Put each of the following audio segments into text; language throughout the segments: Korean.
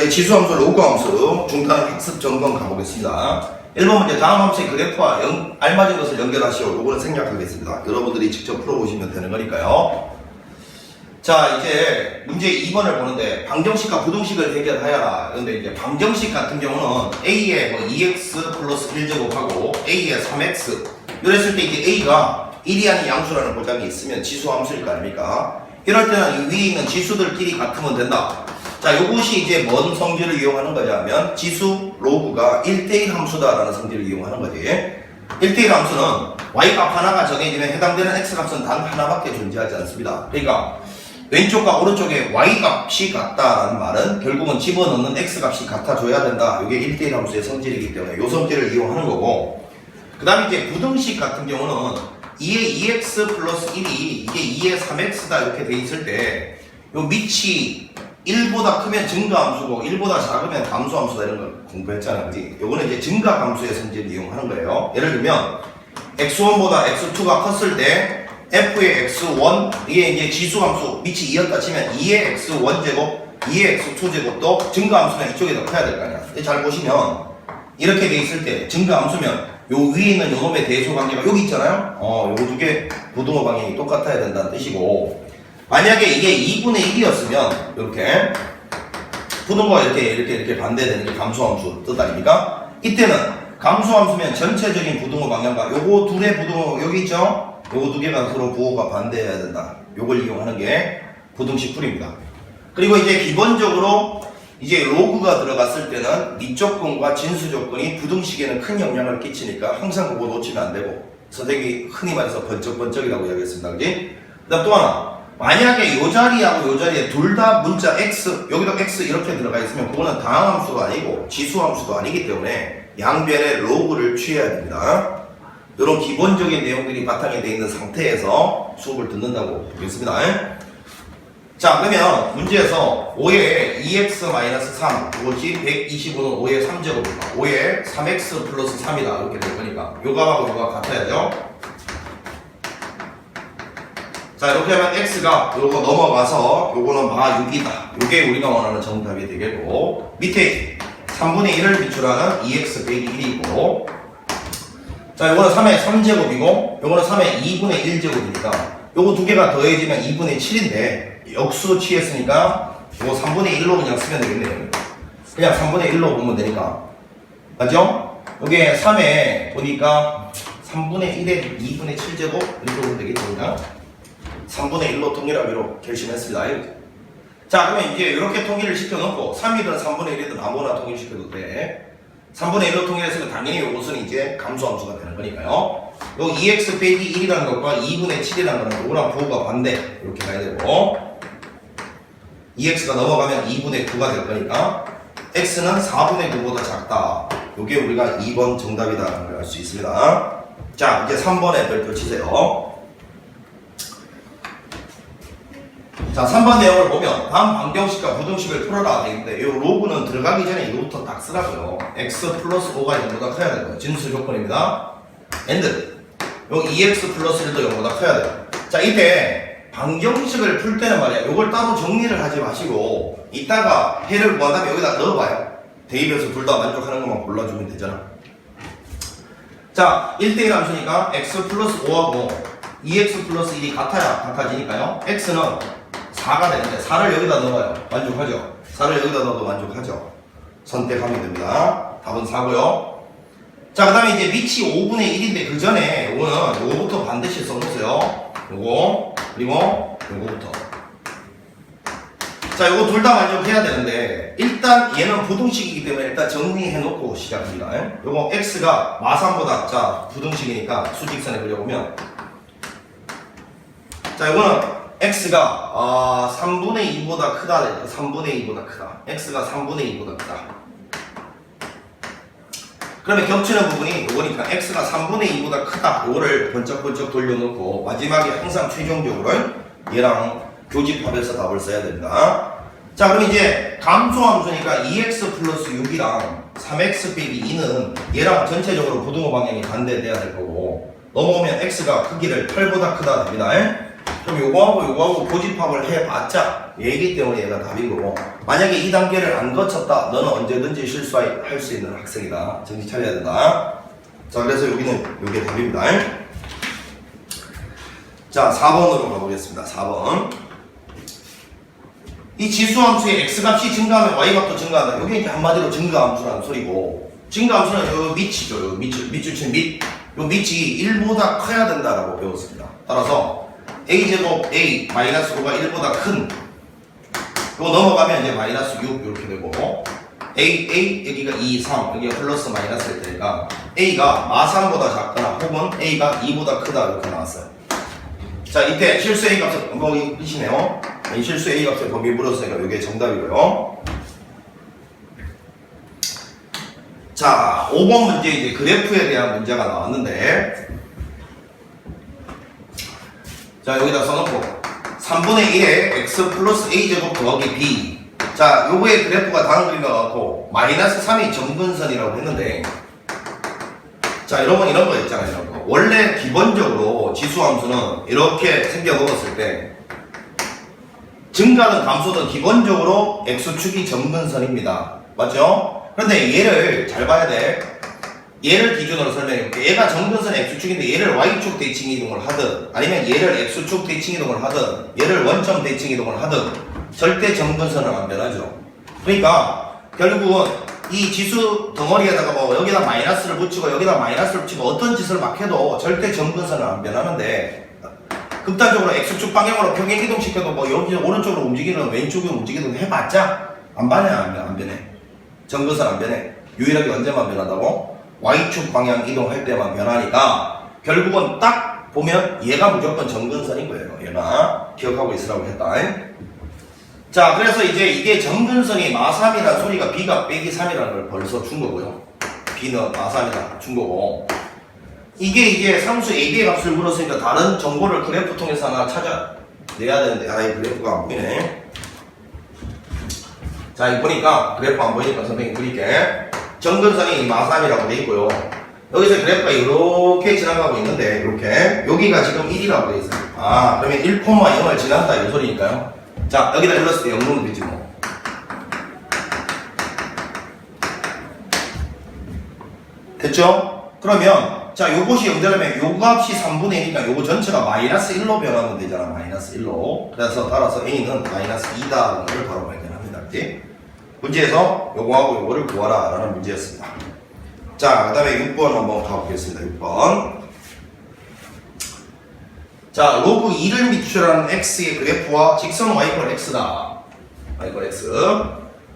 이제 지수함수, 로그함수 중탄 학습 점검 가보겠습니다. 1번 문제 다음 함수의 그래프와 알맞은 것을 연결하시오. 요거는 생략하겠습니다. 여러분들이 직접 풀어보시면 되는 거니까요. 자, 이제 문제 2번을 보는데 방정식과 부등식을 해결하여라. 근데 이제 방정식 같은 경우는 a에 뭐 2x 플러스 1제곱하고 a에 3x 이랬을 때 이제 a가 1이 아닌 양수라는 보장이 있으면 지수함수일 거 아닙니까? 이럴 때는 이 위에 있는 지수들끼리 같으면 된다. 자, 요것이 이제 뭔 성질을 이용하는 거냐면 지수 로그가 1대1 함수다라는 성질을 이용하는 거지. 1대1 함수는 y값 하나가 정해지면 해당되는 x값은 단 하나밖에 존재하지 않습니다. 그러니까 왼쪽과 오른쪽에 y값이 같다라는 말은 결국은 집어넣는 x값이 같아줘야 된다. 이게 1대1 함수의 성질이기 때문에 이 성질을 이용하는 거고, 그 다음에 이제 부등식 같은 경우는 2에 2x 플러스 1이 이게 2에 3x다 이렇게 돼 있을 때 요 밑이 1보다 크면 증가함수고 1보다 작으면 감소함수다 이런 걸 공부했잖아, 그지? 요거는 이제 증가함수의 성질을 이용하는 거예요. 예를 들면 x1보다 x2가 컸을 때 f의 x1 이게 이제 지수함수 밑이 2였다 치면 2의 x1제곱 2의 x2제곱도 증가함수는 이쪽에 더 커야 될 거 아니야. 잘 보시면 이렇게 돼 있을 때 증가함수면 요 위에 있는 요 놈의 대소 관계가 여기 있잖아요. 요거 두 개 부등호 방향이 똑같아야 된다는 뜻이고, 만약에 이게 2분의 1이었으면 이렇게 부등호가 이렇게 반대되는 게 감소함수 뜻 아닙니까? 이때는 감소함수면 전체적인 부등호 방향과 요거 둘의 부등호 여기 있죠? 요거 두 개가 서로 부호가 반대해야 된다. 요걸 이용하는 게 부등식 풀입니다. 그리고 이제 기본적으로 이제 로그가 들어갔을 때는 밑 조건과 진수 조건이 부등식에는 큰 영향을 끼치니까 항상 그거 놓치면 안 되고, 선생님이 흔히 말해서 번쩍번쩍이라고 이야기했습니다. 그지? 그 다음 또 하나, 만약에 요 자리하고 요 자리에 둘 다 문자 x, 여기도 x 이렇게 들어가 있으면 그거는 다항함수가 아니고 지수함수도 아니기 때문에 양변에 로그를 취해야 됩니다. 이런 기본적인 내용들이 바탕에 되어 있는 상태에서 수업을 듣는다고 보겠습니다. 자, 그러면 문제에서 5에 2x-3 그것이 125는 5의 3제곱이다. 5에 3x 플러스 3이다. 이렇게 될 거니까 요거하고 요거가 같아야죠. 자, 이렇게 하면 x가 요거 넘어가서 요거는 마 6이다. 요게 우리가 원하는 정답이 되겠고, 밑에 3분의 1을 비출하는 2x 빼기 1이고, 자, 요거는 3의 3제곱이고 요거는 3의 2분의 1제곱이니까 요거 두 개가 더해지면 2분의 7인데 역수 취했으니까 요거 3분의 1로 그냥 쓰면 되겠네요. 그냥 3분의 1로 보면 되니까, 맞죠? 요게 3에 보니까 3분의 1에 2분의 7제곱 이렇게 보면 되겠죠. 그냥 3분의 1로 통일하기로 결심했습니다. 자, 그러면 이제 이렇게 통일을 시켜놓고 3이든 3분의 1이든 아무거나 통일시켜도 돼. 3분의 1로 통일했으면 당연히 요것은 이제 감소함수가 되는 거니까요. 요 2x 빼기 1이라는 것과 2분의 7이라는 거는 요거랑 부호가 반대 이렇게 가야 되고, 2x가 넘어가면 2분의 9가 될 거니까 x는 4분의 9보다 작다. 요게 우리가 2번 정답이다라는 걸 알 수 있습니다. 자, 이제 3번에 별표 치세요. 자, 3번 내용을 보면 다음 방정식과 부등식을 풀어라 되는데 이 로그는 들어가기 전에 이거부터 딱 쓰라고요. x 플러스 5가 0보다 커야 되는 거예요. 진수 조건입니다. and 요 2x 플러스 1도 0보다 커야 돼요. 자, 이때 방정식을 풀 때는 말이야, 요걸 따로 정리를 하지 마시고 이따가 해를 구한 다음에 여기다 넣어봐요. 대입해서 둘 다 만족하는 것만 골라주면 되잖아. 자, 1대1 함수니까 x 플러스 5하고 2x 플러스 1이 같아지니까요. x는 4가 되는데 4를 여기다 넣어요. 만족하죠? 4를 여기다 넣어도 만족하죠? 선택하면 됩니다. 답은 4고요. 자, 그 다음에 이제 밑이 5분의 1인데 그 전에 요거는 요거부터 반드시 써놓으세요. 요거 그리고 요거부터. 자, 요거 둘 다 만족해야 되는데 일단 얘는 부등식이기 때문에 일단 정리해놓고 시작합니다. 요거 x가 마삼보다, 자, 부등식이니까 수직선에 그려보면, 자, 요거는 x가 3분의 2보다 크다. 3분의 2보다 크다. x가 3분의 2보다 크다. 그러면 겹치는 부분이 요거니까 x가 3분의 2보다 크다. 요거를 번쩍번쩍 돌려놓고 마지막에 항상 최종적으로 얘랑 교집합해서 답을 써야 됩니다. 자, 그럼 이제 감소함수니까 2x 플러스 6이랑 3x 빼기 2는 얘랑 전체적으로 부등호 방향이 반대돼야 될 거고, 넘어오면 x가 크기를 8보다 크다 됩니다. 그럼 요거하고 교집합을 해봤자 얘기 때문에 얘가 답인 거고, 만약에 이 단계를 안 거쳤다, 너는 언제든지 실수할 수 있는 학생이다. 정신 차려야 된다. 자, 그래서 여기는 요게 답입니다. 자, 4번으로 가보겠습니다. 4번. 이 지수함수의 x값이 증가하면 y값도 증가한다. 이게 이제 한마디로 증가함수라는 소리고, 증가함수는 요 밑이죠. 요 밑줄 친 밑. 요 밑이 1보다 커야 된다라고 배웠습니다. 따라서 a제곱 a 마이너스 5가 1보다 큰, 이거 넘어가면 이제 마이너스 6 이렇게 되고, a 여기가 2, 3 여기가 플러스 마이너스일 테니까 a가 마3보다 작거나 혹은 a가 2보다 크다 이렇게 나왔어요. 자, 이때 실수 a 값의 범위 끝이네요. 이 실수 a 값의 범위 물었으니까 이게 정답이고요. 자, 5번 문제 이제 그래프에 대한 문제가 나왔는데, 자, 여기다 써놓고 3분의 1에 x 플러스 a제곱 더하기 b. 자, 요거의 그래프가 다음 그림과 같고 마이너스 3이 점근선이라고 했는데, 자, 여러분 이런 거 있잖아요. 이런 거. 원래 기본적으로 지수함수는 이렇게 생겨 먹었을 때 증가든 감소든 기본적으로 x축이 점근선입니다. 맞죠? 그런데 얘를 잘 봐야 돼. 얘를 기준으로 설명해볼게. 얘가 점근선 x축인데 얘를 y축 대칭 이동을 하든, 아니면 얘를 x축 대칭 이동을 하든, 얘를 원점 대칭 이동을 하든 절대 점근선은 안 변하죠. 그러니까 결국은 이 지수 덩어리에다가 뭐 여기다 마이너스를 붙이고 여기다 마이너스를 붙이고 어떤 짓을 막 해도 절대 점근선은 안 변하는데, 극단적으로 x축 방향으로 평행 이동시켜도 뭐 여기 오른쪽으로 움직이든 왼쪽으로 움직이든 해봤자 안 변해. 안 변해. 점근선 안 변해. 유일하게 언제만 변한다고? y축 방향 이동할 때만 변하니까 결국은 딱 보면 얘가 무조건 점근선인 거예요. 얘가 기억하고 있으라고 했다. 자, 그래서 이제 이게 점근선이 마3이라는 소리가 b가 빼기 3이라는 걸 벌써 준 거고요. b는 마3이다 준 거고, 이게 이제 상수 ab의 값을 물었으니까 다른 정보를 그래프 통해서 하나 찾아내야 되는데, 이 그래프가 안 보이네. 자, 이거 보니까 그래프 안 보이니까 선생님 그릴게. 점근선이 마3이라고 돼 있고요. 여기서 그래프가 이렇게 지나가고 있는데, 이렇게 여기가 지금 1이라고 돼 있어요. 아, 그러면 1,0을 지난다 이 소리니까요. 자, 여기다 눌렀을 때 0로 되지 뭐. 됐죠? 그러면 자, 요것이 0되려면 요 값이 3분의 1이니까 요거 전체가 마이너스 1로 변하면 되잖아. 마이너스 1로. 그래서 따라서 a는 마이너스 2다라는 걸 바로 발견합니다. 그치? 문제에서 요거하고 요거를 구하라 라는 문제였습니다. 자, 그 다음에 6번 한번 가보겠습니다. 6번. 자, 로그 2를 미출하는 x의 그래프와 직선 y권 x다. y권 x.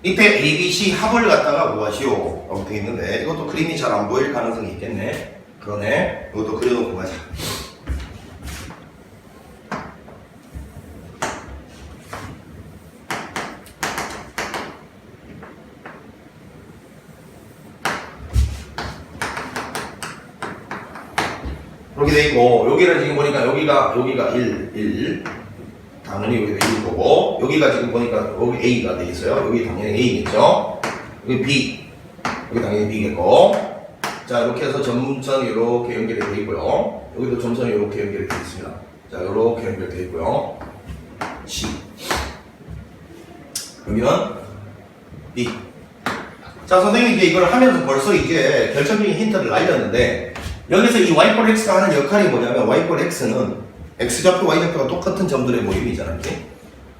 이때 a, b, c 합을 갖다가 구하시오 라고 되어 있는데, 이것도 그림이 잘 안 보일 가능성이 있겠네. 그러네. 이것도 그려놓고 가자. 이렇게 돼 있고, 여기를 지금 보니까 여기가 1. 당연히 여기가 1일 거고, 여기가 지금 보니까 여기 A가 돼 있어요. 여기 당연히 A겠죠. 여기 B. 여기 당연히 B겠고. 자, 이렇게 해서 점선이 이렇게 연결이 돼 있고요. 여기도 점선이 이렇게 연결이 돼 있습니다. 자, 이렇게 연결돼 있고요. C. 여기는 B. 자, 선생님이 이제 이걸 하면서 벌써 이제 결정적인 힌트를 날렸는데, 여기서 이 y꼴 x가 하는 역할이 뭐냐면, y꼴 x는 x좌표, y좌표가 똑같은 점들의 모임이잖아요.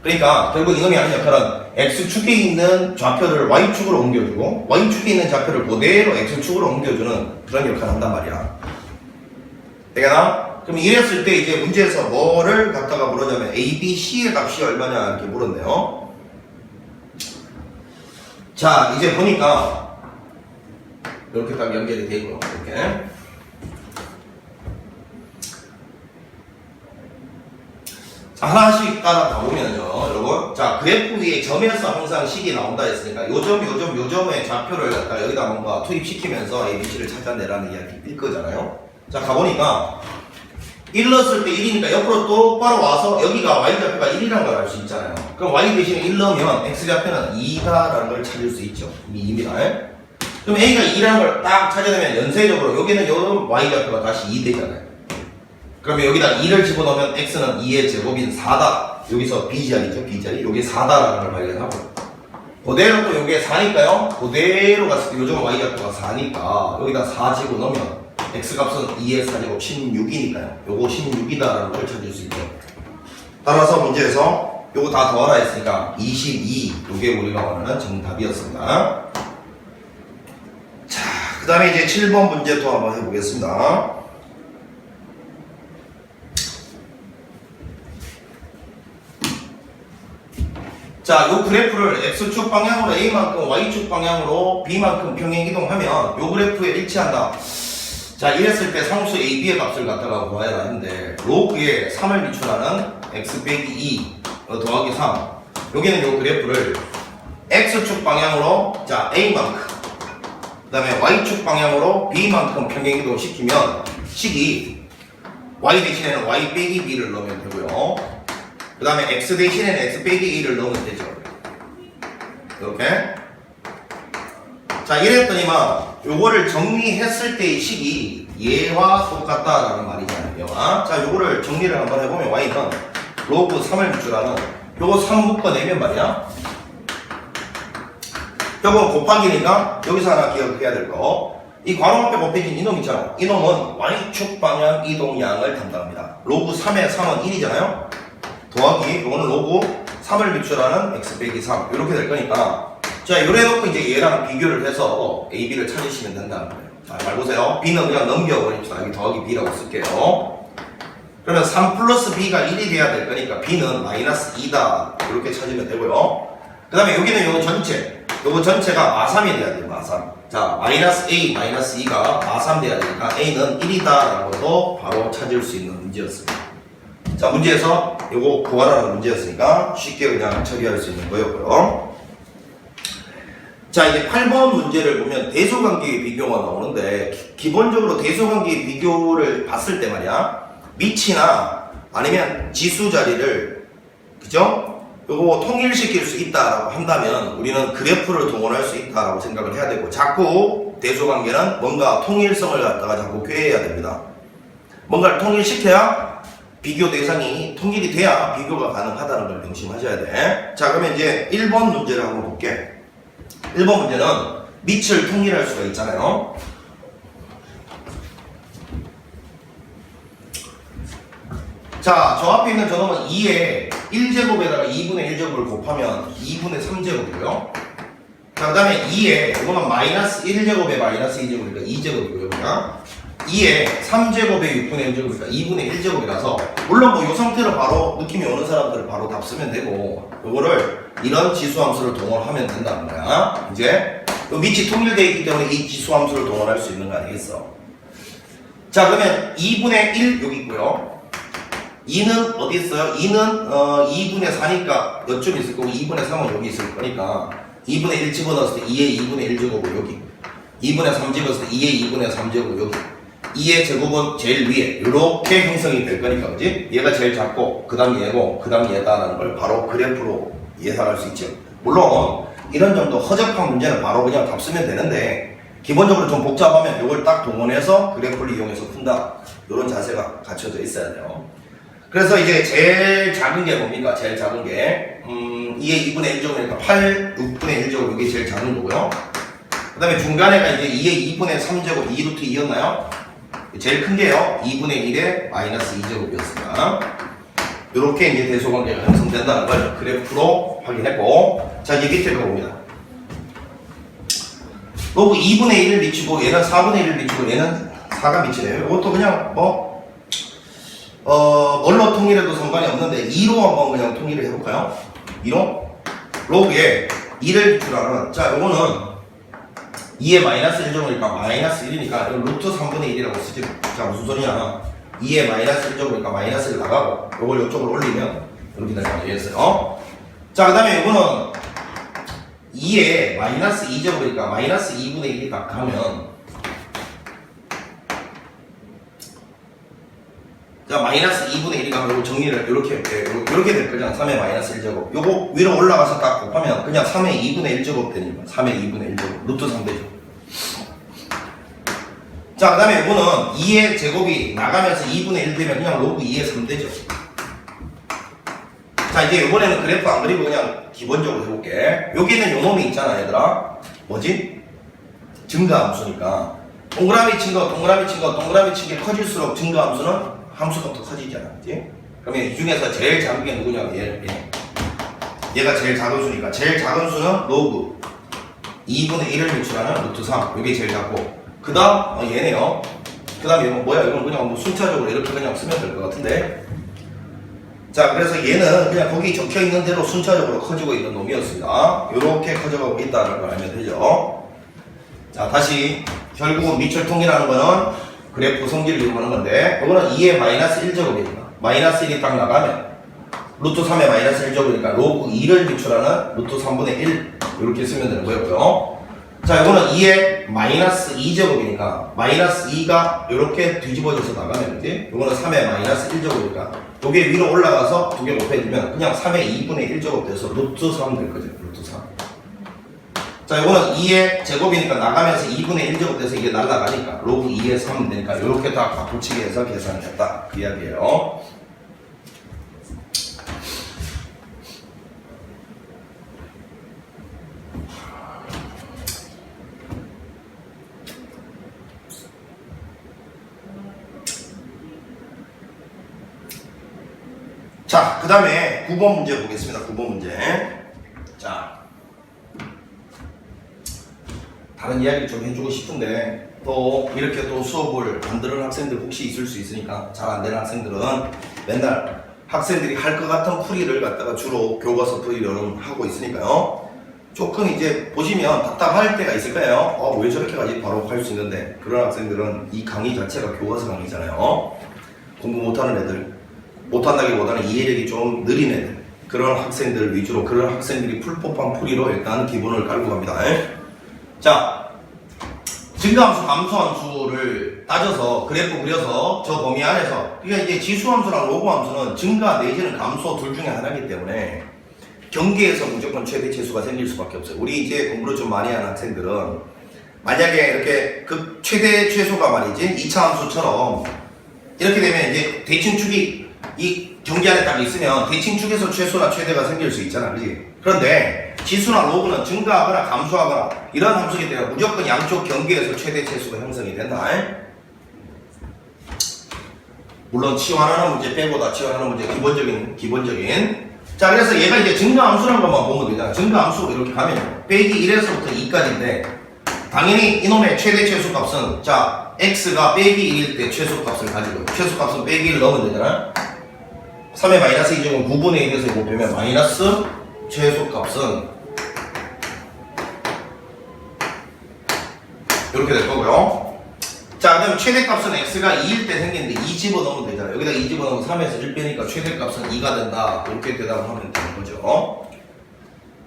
그러니까 결국 이놈이 하는 역할은 x축에 있는 좌표를 y축으로 옮겨주고, y축에 있는 좌표를 그대로 x축으로 옮겨주는 그런 역할을 한단 말이야. 되겠나? 그럼 이랬을 때 이제 문제에서 뭐를 갖다가 물었냐면 a, b, c의 값이 얼마냐 이렇게 물었네요. 자, 이제 보니까 이렇게 딱 연결이 돼 있고요. 이렇게. 자, 하나씩 따라 가보면요, 여러분. 자, 그래프 위에 점에서 항상 식이 나온다 했으니까 요점의 좌표를 갖다 여기다 뭔가 투입시키면서 ABC를 찾아내라는 이야기일 거잖아요. 자, 가보니까 1 넣었을 때 1이니까 옆으로 똑바로 와서 여기가 Y좌표가 1이라는 걸 알 수 있잖아요. 그럼 Y 대신에 1 넣으면 X좌표는 2다라는 걸 찾을 수 있죠. 이미 2입니다. 그럼 A가 2라는 걸 딱 찾아내면 연쇄적으로 여기는 요 Y좌표가 다시 2 되잖아요. 그러면 여기다 2를 집어넣으면 x는 2의 제곱인 4다. 여기서 b자리죠, b자리. 요게 4다라는 걸 발견하고. 그대로 또 요게 4니까요. 그대로 갔을 때 요즘 y좌표가 4니까 여기다 4 집어넣으면 x값은 2의 4제곱 16이니까요. 요거 16이다라는 걸 찾을 수 있죠. 따라서 문제에서 요거 다 더하라 했으니까 22. 요게 우리가 원하는 정답이었습니다. 자, 그 다음에 이제 7번 문제 또 한번 해보겠습니다. 자, 요 그래프를 x축 방향으로 a만큼, y축 방향으로 b만큼 평행이동하면 요 그래프에 일치한다. 자, 이랬을 때 상수 a, b의 값을 갖다가 구하라 했는데 로그에 3을 비추라는 x 빼기 2 더하기 3. 여기는 요 그래프를 x축 방향으로 자 a만큼, 그 다음에 y축 방향으로 b만큼 평행이동 시키면 식이 y 대신에는 y 빼기 b를 넣으면 되고요. 그 다음에 x 대신에는 x 빼기 2를 넣으면 되죠. 이렇게. 자, 이랬더니만 요거를 정리했을 때의 식이 얘와 똑같다라는 말이잖아요. 얘와. 자, 요거를 정리를 한번 해보면 y는 로그 3을 비추라는 요거 3 묶어내면 말이야. 요거 곱하기니까 여기서 하나 기억해야 될 거. 이 괄호 앞에 곱해진 이놈 있잖아. 이놈은 y축 방향 이동량을 담당합니다. 로그 3의 3은 1이잖아요. 더하기 요거는 로그 3을 비추라는 x 빼기 3 이렇게 될 거니까 자 요래 놓고 이제 얘랑 비교를 해서 a, b를 찾으시면 된다는 거예요. 자, 잘 보세요. b는 그냥 넘겨버립시다. 여기 더하기 b라고 쓸게요. 그러면 3 플러스 b가 1이 돼야 될 거니까 b는 마이너스 2다 이렇게 찾으면 되고요. 그 다음에 여기는 요거 전체가 마삼이 돼야 돼요. 마삼. 자, 마이너스 a 마이너스 2가 마삼 돼야 되니까 a는 1이다 라고도 바로 찾을 수 있는 문제였습니다. 자, 문제에서 요거 구하라는 문제였으니까 쉽게 그냥 처리할 수 있는 거였고요. 자, 이제 8번 문제를 보면 대소관계의 비교가 나오는데 기본적으로 대소관계의 비교를 봤을 때 말이야 밑이나 아니면 지수 자리를 그죠? 요거 통일시킬 수 있다라고 한다면 우리는 그래프를 동원할 수 있다라고 생각을 해야 되고 자꾸 대소관계는 뭔가 통일성을 갖다가 자꾸 꾀해야 됩니다. 뭔가를 통일시켜야 비교 대상이 통일이 돼야 비교가 가능하다는 걸 명심하셔야 돼. 자, 그러면 이제 1번 문제를 한번 볼게. 1번 문제는 밑을 통일할 수가 있잖아요. 자, 저 앞에 있는 저놈은 2에 1제곱에다가 2분의 1제곱을 곱하면 2분의 3제곱이고요. 자, 그 다음에 2에 이거는 마이너스 1제곱에 마이너스 2제곱이니까 2제곱이고요. 그냥 2에 3제곱에 6분의 1제곱이니까 2분의 1제곱이라서 물론 뭐 이 상태로 바로 느낌이 오는 사람들은 바로 답 쓰면 되고 요거를 이런 지수함수를 동원하면 된다는 거야. 이제 요 밑이 통일되어 있기 때문에 이 지수함수를 동원할 수 있는 거 아니겠어. 자, 그러면 2분의 1 여기 있고요. 2는 어디 있어요? 2는 2분의 4니까 여쯤 있을 거고 2분의 3은 여기 있을 거니까 2분의 1 집어넣었을 때 2의 2분의 1제곱을 여기 2분의 3 집어넣었을 때 2의 2분의 3제곱을 여기 2의 제곱은 제일 위에 이렇게 형성이 될 거니까 그지? 얘가 제일 작고 그 다음 얘고 그 다음 얘다라는 걸 바로 그래프로 예상할 수 있죠. 물론 이런 정도 허접한 문제는 바로 그냥 답 쓰면 되는데 기본적으로 좀 복잡하면 이걸 딱 동원해서 그래프를 이용해서 푼다 이런 자세가 갖춰져 있어야 돼요. 그래서 이제 제일 작은 게 뭡니까? 제일 작은 게 2의 2분의 1제곱이니까 8, 6분의 1제곱 이게 제일 작은 거고요. 그 다음에 중간에가 이제 2의 2분의 3제곱 2루트 2였나요? 제일 큰 게요. 2분의 1에 마이너스 2제곱이었습니다. 이렇게 이제 대소관계가 형성된다는 걸 그래프로 확인했고, 자, 이제 밑에 봅니다. 로그 2분의 1을 미치고, 얘는 4분의 1을 미치고, 얘는 4가 미치네요. 이것도 그냥 뭘로 통일해도 상관이 없는데, 2로 한번 그냥 통일을 해볼까요? 2로? 로그에 2를 비추라는, 자, 요거는 2에 마이너스 1제곱이니까 마이너스 1이니까 이거 루트 3분의 1이라고 쓰지. 자, 무슨 소리냐? 2에 마이너스 1제곱이니까 마이너스 1 나가고 요걸 이쪽으로 올리면 이렇게 되겠어요. 자, 그 다음에 이거는 2에 마이너스 2제곱이니까 마이너스 2분의 1이 딱 가면 자, 마이너스 2분의 1이 가면 요거 정리를 이렇게 될 거잖아. 3의 마이너스 1제곱. 요거 위로 올라가서 딱 곱하면 그냥 3의 2분의 1제곱 되니까 3의 2분의 1제곱 루트 3 되죠. 자, 자, 그 다음에 이거는 2의 제곱이 나가면서 2분의 1 되면 그냥 로그 2의 3 되죠. 자, 이제 이번에는 그래프 안 그리고 그냥 기본적으로 해볼게. 여기는 요 놈이 있잖아, 얘들아. 뭐지? 증가함수니까. 동그라미 친 거, 동그라미 친 거, 동그라미 친 게 커질수록 증가함수는 함수값도 커지잖아. 그치? 그러면 이 중에서 제일 작은 게 누구냐면 얘가 제일 작은 수니까. 제일 작은 수는 로그 2분의 1을 유출하는 루트 3. 이게 제일 작고. 그 다음, 얘네요. 그 다음 얘는 뭐야? 이건 그냥 뭐 순차적으로 이렇게 그냥 쓰면 될 것 같은데. 자, 그래서 얘는 그냥 거기 적혀 있는 대로 순차적으로 커지고 있는 놈이었습니다. 이렇게 커져가고 있다는 걸 알면 되죠. 자, 다시 결국은 미철통이라는 거는 그래프 성질을 이용하는 건데, 이거는 2의 마이너스 1제곱이니까 마이너스 1이 딱 나가면 루트 3의 마이너스 1제곱이니까 로그 2를 미출하는 루트 3분의 1 이렇게 쓰면 되는 거였고요. 자, 이거는 2의 마이너스 2제곱이니까 마이너스 2가 이렇게 뒤집어져서 나가면 되지. 이거는 3의 마이너스 1제곱이니까 이게 위로 올라가서 두 개 곱해주면 그냥 3의 2분의 1제곱 돼서 루트 3 될 거죠. 루트 3. 자, 이거는 2의 제곱이니까 나가면서 2분의 1제곱 돼서 이게 날아가니까 로그 2의 3 되니까 이렇게 다 바꾸치기 해서 계산을 했다. 그 이야기예요. 자, 그 다음에 9번 문제 보겠습니다. 9번 문제. 자, 다른 이야기 좀 해주고 싶은데 또 이렇게 또 수업을 안 들은 학생들 혹시 있을 수 있으니까 잘 안 되는 학생들은 맨날 학생들이 할 것 같은 풀이를 갖다가 주로 교과서 풀이를 하고 있으니까요. 조금 이제 보시면 답답할 때가 있을 거예요. 왜 저렇게까지 바로 할 수 있는데, 그런 학생들은 이 강의 자체가 교과서 강의잖아요. 공부 못하는 애들, 못한다기보다는 이해력이 좀 느린 애들, 그런 학생들 위주로 그런 학생들이 풀법한 풀이로 일단 기본을 깔고 갑니다. 자, 증가함수, 감소함수를 따져서 그래프 그려서 저 범위 안에서, 그러니까 이제 지수함수랑 로그함수는 증가 내지는 감소 둘 중에 하나이기 때문에 경계에서 무조건 최대 최수가 생길 수밖에 없어요. 우리 이제 공부를 좀 많이 하는 학생들은 만약에 이렇게 그 최대 최소가 말이지 2차 함수처럼 이렇게 되면 이제 대칭축이 이 경계 안에 딱 있으면 대칭축에서 최소나 최대가 생길 수 있잖아, 그지? 그런데 지수나 로그는 증가하거나 감소하거나 이런 함수이기 때문에 무조건 양쪽 경계에서 최대 최수가 형성이 된다. 물론 치환하는 문제 빼고 다 치환하는 문제 기본적인. 자, 그래서 얘가 이제 증가함수라는 것만 보면 되잖아. 증가함수 이렇게 가면 빼기 1에서부터 2까지인데 당연히 이놈의 최대 최소 값은, 자, x가 빼기 1일 때 최소 값을 가지고 최소 값은 빼기 1 넣으면 되잖아. 3의 마이너스 2제곱은 9분의 1에서 곱하면 마이너스 최소 값은 이렇게 될 거고요. 자, 그 다음에 최대값은 x가 2일 때 생기는데 2 집어넣으면 되잖아요. 여기다 2 집어넣으면 3에서 1 빼니까 최대값은 2가 된다. 이렇게 대답을 하면 되는 거죠.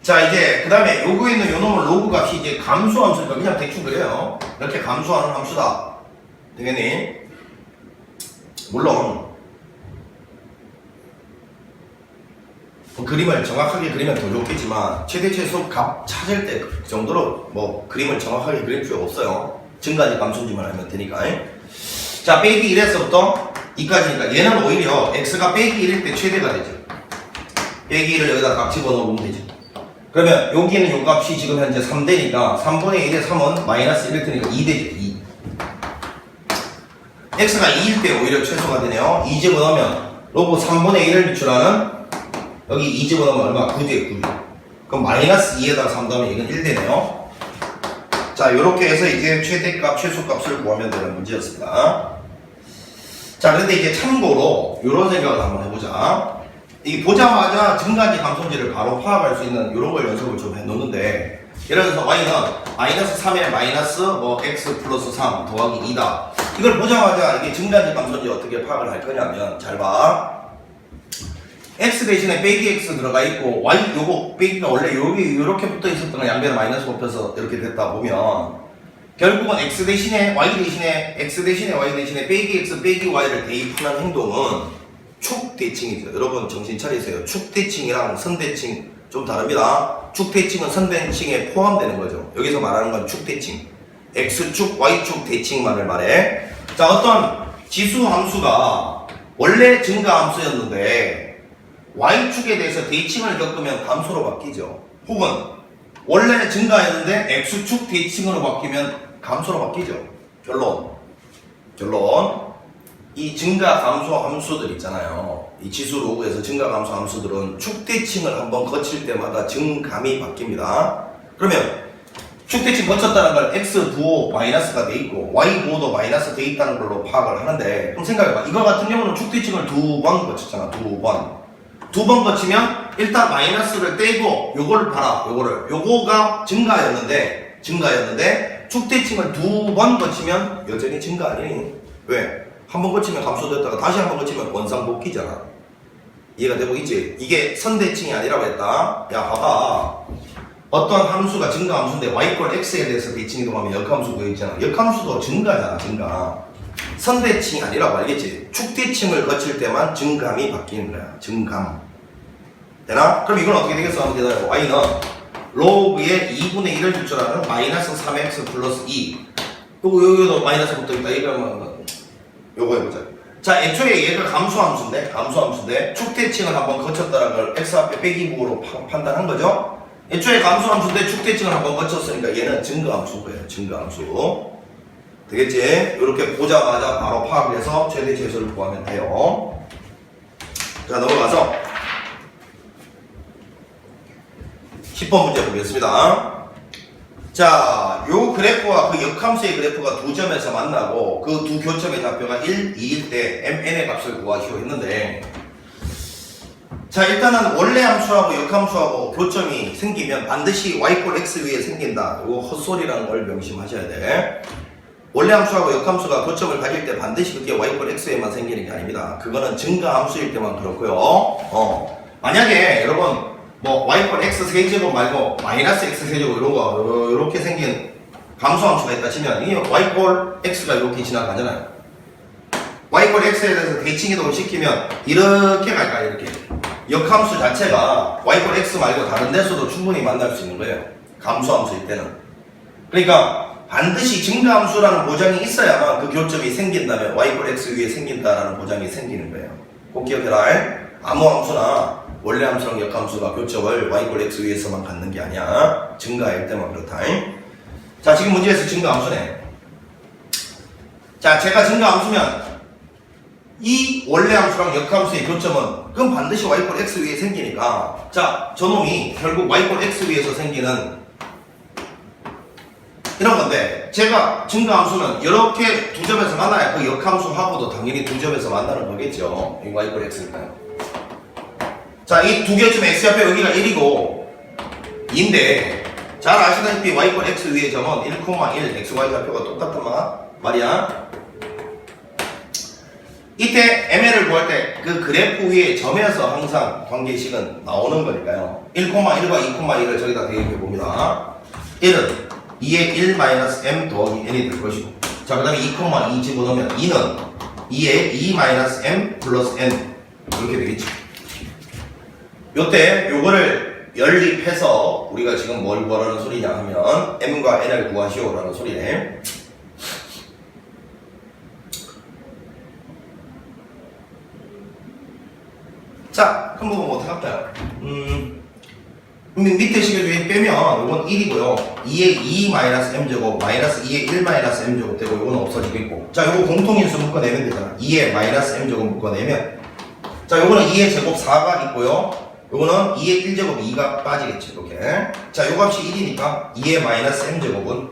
자, 이제 그 다음에 요거에 있는 요 놈은 로그 값이 이제 감소함수니까 그냥 대충 그래요. 이렇게 감소하는 함수다. 되겠니? 물론 그림을 정확하게 그리면 더 좋겠지만 최대 최소 값 찾을 때 그 정도로 뭐 그림을 정확하게 그릴 필요 없어요. 증가지 감소인지만 알면 되니까. 자, 빼기 1에서부터 2까지니까 얘는 오히려 x가 빼기 1일 때 최대가 되죠. 빼기 1을 여기다 각 집어넣으면 되죠. 그러면 여기는 요 값이 지금 현재 3되니까 3분의 1에 3은 마이너스 1일 테니까 2 되죠. 2. x가 2일 때 오히려 최소가 되네요. 2 집어넣으면 로그 3분의 1을 미출하는 여기 2 집어넣으면 얼마? 9대 9. 그럼 마이너스 2에다가 3 더하면 이건 1 되네요. 자, 요렇게 해서 이제 최대값, 최소값을 구하면 되는 문제였습니다. 자, 그런데 이제 참고로 요런 생각을 한번 해보자. 이 보자마자 증가인지 감소인지를 바로 파악할 수 있는 요런 걸 연습을 좀 해놓는데, 예를 들어서 y는 마이너스 3에 마이너스 뭐 x 플러스 3 더하기 2다. 이걸 보자마자 이게 증가인지 감소인지 어떻게 파악을 할 거냐면, 잘 봐. x 대신에 빼기 x 들어가 있고 y 요거 빼기가 원래 여기 요렇게 붙어 있었던 거 양변을 마이너스 곱해서 이렇게 됐다 보면 결국은 x 대신에 y 대신에 x 대신에 y 대신에 빼기 x 빼기 y를 대입하는 행동은 축대칭이죠. 여러분 정신 차리세요. 축대칭이랑 선대칭 좀 다릅니다. 축대칭은 선대칭에 포함되는 거죠. 여기서 말하는 건 축대칭. x축, y축 대칭만을 말해. 자, 어떤 지수 함수가 원래 증가 함수였는데 y축에 대해서 대칭을 겪으면 감소로 바뀌죠. 혹은 원래 증가였는데 x축 대칭으로 바뀌면 감소로 바뀌죠. 결론. 이 증가 감소 함수들 있잖아요. 이 지수 로그에서 증가 감소 함수들은 축 대칭을 한번 거칠 때마다 증감이 바뀝니다. 그러면 축 대칭 거쳤다는 걸 x 부호 마이너스가 돼 있고 y 부호도 마이너스 돼 있다는 걸로 파악을 하는데, 그럼 생각해봐. 이거 같은 경우는 축 대칭을 두 번 거쳤잖아. 두 번 거치면 일단 마이너스를 떼고 요거를 봐라. 요거가 증가였는데 축 대칭을 두 번 거치면 여전히 증가 아니니? 왜? 한 번 거치면 감소됐다가 다시 한 번 거치면 원상복귀잖아. 이해가 되고 있지? 이게 선대칭이 아니라고 했다. 야, 봐봐. 어떤 함수가 증가 함수인데 y 꼴 x에 대해서 대칭 이동하면 역함수 구해있잖아. 역함수도 증가잖아. 증가. 선대칭이 아니라고 알겠지? 축대칭을 거칠 때만 증감이 바뀌는 거야. 증감. 되나? 그럼 이건 어떻게 되겠어? 한번 대답해봐. y는 로그의 2분의 1을 줄 줄 아는 마이너스 3x 플러스 2. 요거도 마이너스 붙어 있다. 이거 요거 해보자. 자, 애초에 얘가 감소함수인데 축대칭을 한번 거쳤다는 걸 x 앞에 빼기부호로 판단한 거죠. 애초에 감소함수인데 축대칭을 한번 거쳤으니까 얘는 증가함수인 거예요. 증가함수. 되겠지? 이렇게 보자마자 바로 파악을 해서 최대 최소를 구하면 돼요. 자, 넘어가서 10번 문제 보겠습니다. 자, 요 그래프와 그 역함수의 그래프가 두 점에서 만나고 그 두 교점의 좌표가 1, 2일 때 mn의 값을 구하시오 했는데, 자, 일단은 원래 함수하고 역함수하고 교점이 생기면 반드시 y꼴 x 위에 생긴다. 이거 헛소리라는 걸 명심하셔야 돼. 원래 함수하고 역함수가 교점을 가질 때 반드시 그게 y꼴 x에만 생기는 게 아닙니다. 그거는 증가 함수일 때만 그렇고요. 만약에 여러분 뭐 y꼴 x 세제곱 말고 마이너스 x 세제곱 이런 거 이렇게 생긴 감소함수가 있다 치면 이 y꼴 x가 이렇게 지나가잖아요. y꼴 x에 대해서 대칭이동을 시키면 이렇게 갈까? 이렇게 역함수 자체가 y꼴 x 말고 다른 데서도 충분히 만날 수 있는 거예요. 감소함수일 때는. 그러니까 반드시 증가함수라는 보장이 있어야만 그 교점이 생긴다면 y꼴 x 위에 생긴다라는 보장이 생기는 거예요. 꼭 기억해라. 아무 함수나 원래 함수랑 역함수가 교점을 y꼴 x 위에서만 갖는 게 아니야. 증가일 때만 그렇다. 자, 지금 문제에서 증가함수네. 자, 제가 증가함수면 이 원래 함수랑 역함수의 교점은 그럼 반드시 y꼴 x 위에 생기니까, 자, 저놈이 결국 y꼴 x 위에서 생기는 이런 건데, 제가 증가함수는 이렇게 두 점에서 만나야 그 역함수하고도 당연히 두 점에서 만나는 거겠죠. 이 y꼴 x니까요. 자, 이 두 개점의 x좌표 여기가 1이고 2인데, 잘 아시다시피 y꼴 x 위의 점은 1,1 xy 좌표가 똑같단 말이야. 이때 ml을 구할 때 그 그래프 위에 점에서 항상 관계식은 나오는 거니까요. 1,1과 2,1을 저기다 대입해 봅니다. 1은 2의 1-m 더하기 n이 될 것이고, 자, 그 다음에 2,2 집어넣으면 2는 2의 2-m 플러스 n 이렇게 되겠죠. 요때 요거를 연립해서 우리가 지금 뭘 구하라는 소리냐 하면 m과 n을 구하시오라는 소리네. 자, 그럼 뭐 어떻게 할까요? 밑에 식을 위에 빼면 요건 1이고요. 2의 2-m제곱 마이너스 2의 1-m제곱 되고 요건 없어지겠고, 자, 요거 공통인수 묶어내면 되잖아. 2의 -m제곱 묶어내면, 자, 요거는 2의 제곱 4가 있고요. 요거는 2의 1제곱 2가 빠지겠죠. 이렇게. 자, 요 값이 1이니까 2의 -m제곱은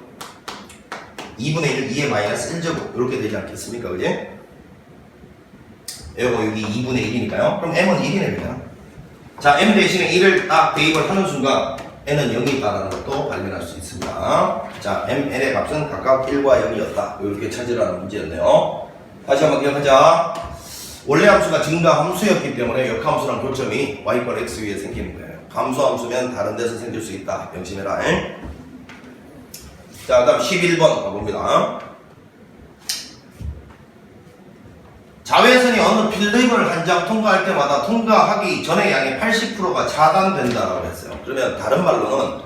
2분의 1, 2의 -1제곱 이렇게 되지 않겠습니까? 그지? 요거 여기 2분의 1이니까요. 그럼 m은 1이네 그냥. 자, m 대신에 1을 딱 대입을 하는 순간 n은 0이 있다는 것도 발견할 수 있습니다. 자, m, n의 값은 각각 1과 0이었다. 이렇게 찾으라는 문제였네요. 다시 한번 기억하자. 원래 함수가 증가 함수였기 때문에 역함수랑 교점이 y꼴 x 위에 생기는 거예요. 감소함수면 다른 데서 생길 수 있다. 명심해라. 자, 그 다음 11번 가봅니다. 자외선이 어느 필름을 한 장 통과할 때마다 통과하기 전의 양의 80%가 차단된다라고 했어요. 그러면 다른 말로는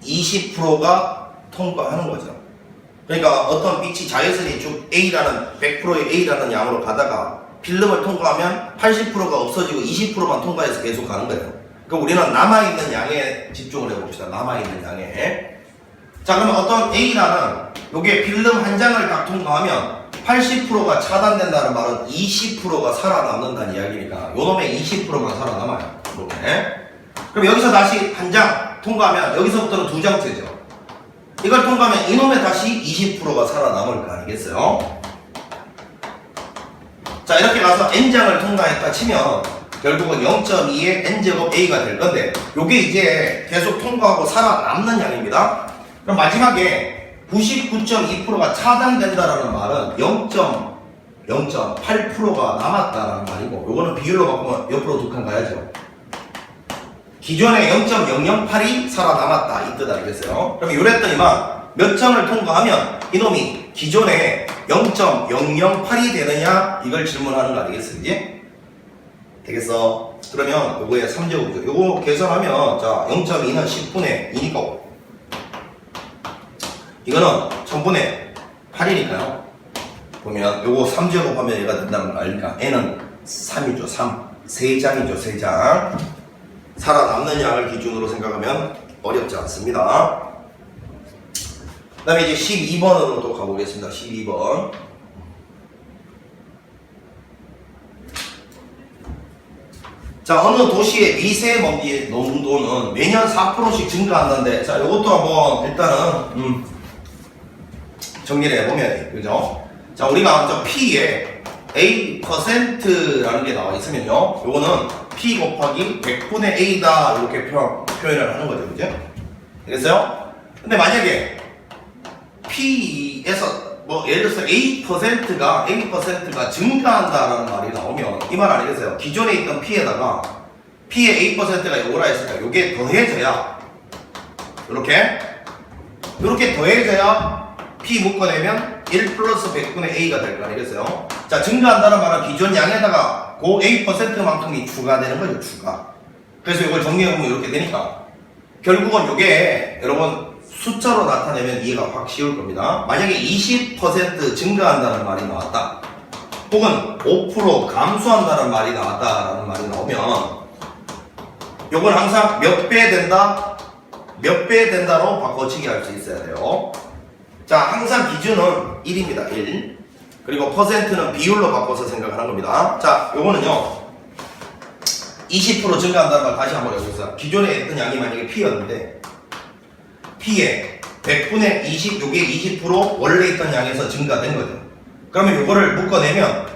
20%가 통과하는 거죠. 그러니까 어떤 빛이 자외선이 쭉 A라는 100%의 A라는 양으로 가다가 필름을 통과하면 80%가 없어지고 20%만 통과해서 계속 가는 거예요. 그럼 우리는 남아있는 양에 집중을 해봅시다. 남아있는 양에. 자, 그러면 어떤 A라는 요게 필름 한 장을 딱 통과하면 80%가 차단된다는 말은 20%가 살아남는다는 이야기니까 요놈의 20%만 살아남아요. 이렇게. 그럼 여기서 다시 한 장 통과하면 여기서부터는 두 장째죠. 이걸 통과하면 이놈의 다시 20%가 살아남을 거 아니겠어요? 자, 이렇게 가서 n장을 통과했다 치면 결국은 0.2의 n제곱 a가 될 건데 요게 이제 계속 통과하고 살아남는 양입니다. 그럼 마지막에 99.2%가 차단된다라는 말은 0.8%가 남았다라는 말이고 요거는 비율로 바꾸면 옆으로 두 칸 가야죠. 기존에 0.008이 살아남았다 이 뜻 알겠어요? 그럼 요랬더니만 몇 장을 통과하면 이놈이 기존에 0.008이 되느냐 이걸 질문하는 거 아니겠어요? 이제? 되겠어? 그러면 요거의 3제곱이죠. 요거 계산하면 자 0.2는 10분의 2니까 이거는 1000분의 8이니까요. 보면 요거 3제곱 하면 얘가 된다는 거 알니까 n은 3이죠. 3. 3장이죠. 3장. 살아남는 양을 기준으로 생각하면 어렵지 않습니다. 그 다음에 이제 12번으로 또 가보겠습니다. 12번. 자, 어느 도시의 미세먼지 농도는 매년 4%씩 증가한다는데, 자, 요것도 한번 일단은, 정리를 해보면, 그죠? 자, 우리가 저 P에 A%라는 게 나와 있으면요. 요거는 P 곱하기 100분의 A다. 이렇게 표현을 하는 거죠. 그죠? 알겠어요? 근데 만약에 P에서 뭐 예를 들어서 A%가 증가한다라는 말이 나오면 이 말 아니겠어요? 기존에 있던 P에다가 P의 A%가 요거라 했으니까 요게 더해져야 요렇게 더해져야 P 묶어내면 1 플러스 100분의 A가 될 거 아니겠어요? 자, 증가한다는 말은 기존 양에다가 그 A%만큼이 추가되는 거죠, 추가. 그래서 이걸 정리해보면 이렇게 되니까 결국은 요게 여러분 숫자로 나타내면 이해가 확 쉬울 겁니다. 만약에 20% 증가한다는 말이 나왔다. 혹은 5% 감소한다는 말이 나왔다라는 말이 나오면 요건 항상 몇 배 된다? 몇 배 된다로 바꿔치기 할 수 있어야 돼요. 자, 항상 기준은 1입니다. 1. 그리고 퍼센트는 비율로 바꿔서 생각하는 겁니다. 자, 요거는요. 20% 증가한다는 말 다시 한번 해보겠습니다. 기존에 했던 양이 만약에 P였는데 P에 100분의 20, 요게 20% 원래 있던 양에서 증가된 거죠. 그러면 요거를 묶어내면